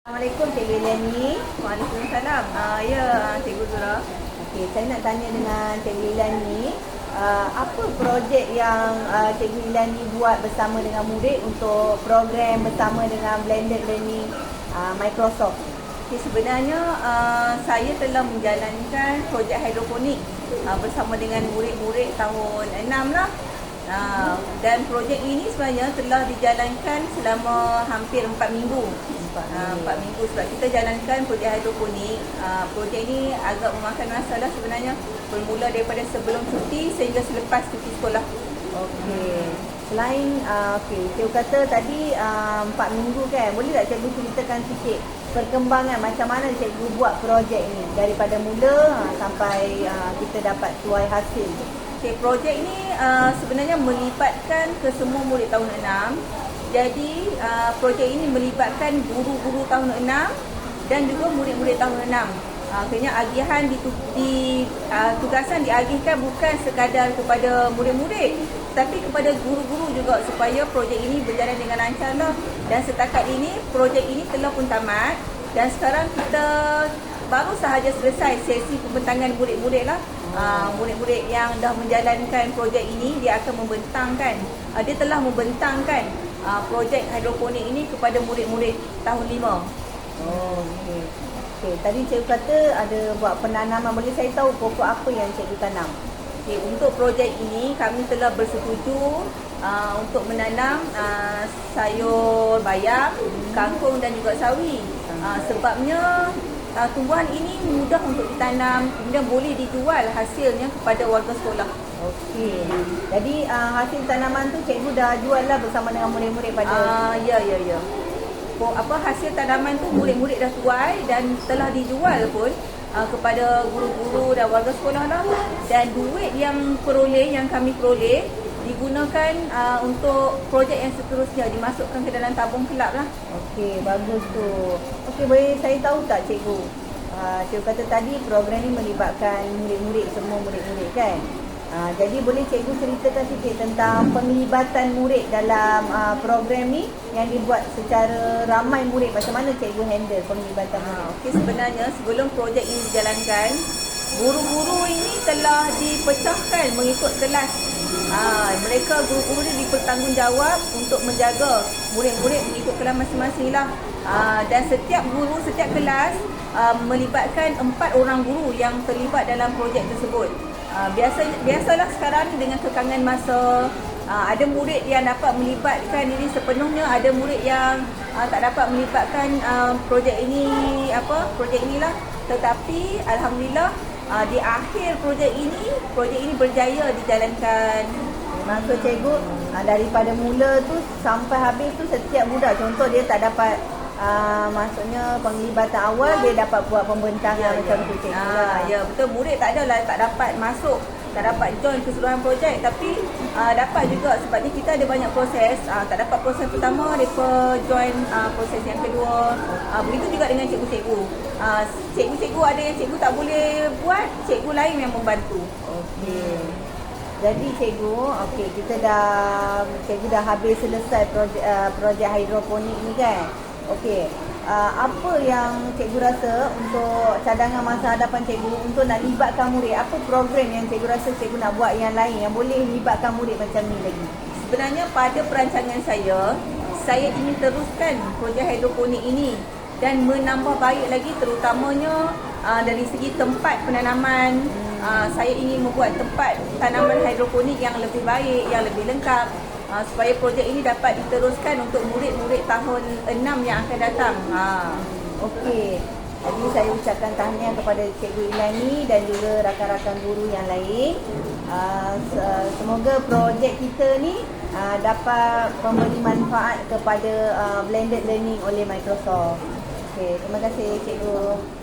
Assalamualaikum Cikgu Ilani. Waalaikumsalam. Ya, Cikgu Zura. Okey, saya nak tanya dengan Cikgu Ilani, apa projek yang Cikgu Ilani buat bersama dengan murid untuk program bersama dengan Blended Learning Microsoft? Okay, sebenarnya saya telah menjalankan projek hidroponik bersama dengan murid-murid tahun 6 lah. Dan projek ini sebenarnya telah dijalankan selama hampir 4 minggu. 4 minggu sebab kita jalankan projek hidroponik. Projek ini agak memakan masa lah sebenarnya, bermula daripada sebelum cuti sehingga selepas cuti sekolah. Okey. Selain cikgu kata tadi 4 minggu kan. Boleh tak cikgu ceritakan sikit perkembangan macam mana cikgu buat projek ni daripada mula sampai kita dapat tuai hasil tu? Okay, projek ini sebenarnya melibatkan ke semua murid tahun 6. Jadi projek ini melibatkan guru-guru tahun 6 dan juga murid-murid tahun 6. Kerana agihan tugasan diagihkan bukan sekadar kepada murid-murid, tapi kepada guru-guru juga supaya projek ini berjalan dengan lancar lah. Dan setakat ini projek ini telah pun tamat dan sekarang kita baru sahaja selesai sesi pembentangan murid-murid lah. Murid-murid yang dah menjalankan projek ini, dia akan membentangkan, dia telah membentangkan projek hidroponik ini kepada murid-murid tahun 5. Oh, okey. Okey, tadi cikgu kata ada buat penanaman. Boleh saya tahu pokok apa yang cikgu tanam? Okay, untuk projek ini kami telah bersetuju untuk menanam sayur bayam, kangkung dan juga sawi. Sebabnya tumbuhan ini mudah untuk ditanam, kemudian boleh dijual hasilnya kepada warga sekolah. Okey. Jadi hasil tanaman tu cikgu dah jual lah bersama dengan murid-murid pada Ya. Hasil tanaman tu murid-murid dah tuai dan telah dijual pun kepada guru-guru dan warga sekolah lah. Dan duit yang kami peroleh digunakan untuk projek yang seterusnya, dimasukkan ke dalam tabung kelab lah. Okey, bagus tu. Okey, boleh saya tahu tak cikgu? Cikgu kata tadi program ni melibatkan murid-murid, semua murid-murid kan? Jadi boleh cikgu ceritakan sikit tentang penglibatan murid dalam program ni yang dibuat secara ramai murid. Macam mana cikgu handle penglibatan murid? Okey, sebenarnya sebelum projek ini dijalankan, guru-guru ini telah dipecahkan mengikut kelas. Mereka guru-guru ni dipertanggungjawab untuk menjaga murid-murid mengikut kelas masing-masing lah. Dan setiap guru, setiap kelas melibatkan 4 orang guru yang terlibat dalam projek tersebut. Biasalah sekarang ni dengan kekangan masa, ada murid yang dapat melibatkan diri sepenuhnya, ada murid yang tak dapat melibatkan projek inilah. Tetapi alhamdulillah di akhir projek ini berjaya dijalankan. Maksud cikgu daripada mula tu sampai habis tu setiap budak, contoh dia tak dapat maksudnya penglibatan awal, dia dapat buat pembentangan macam tu cikgu. Ya, betul. Murid tak dapat masuk, tak dapat join keseluruhan projek, tapi dapat juga sebabnya kita ada banyak proses. Tak dapat proses pertama, mereka join proses yang kedua. Begitu juga dengan cikgu-cikgu. Cikgu-cikgu ada yang cikgu tak boleh buat, cikgu lain yang membantu. Okey. Jadi cikgu, cikgu dah habis selesai projek hidroponik ni kan? Okey. Apa yang cikgu rasa untuk cadangan masa hadapan cikgu untuk nak libatkan murid? Apa program yang cikgu rasa cikgu nak buat yang lain yang boleh libatkan murid macam ni lagi? Sebenarnya pada perancangan saya ingin teruskan projek hidroponik ini dan menambah baik lagi, terutamanya dari segi tempat penanaman. Saya ingin membuat tempat tanaman hidroponik yang lebih baik, yang lebih lengkap, supaya projek ini dapat diteruskan untuk murid-murid tahun 6 yang akan datang. Okey. Jadi saya ucapkan tahniah kepada Cikgu Ilani dan juga rakan-rakan guru yang lain. Semoga projek kita ni dapat memberi manfaat kepada blended learning oleh Microsoft. Okey, terima kasih Cikgu.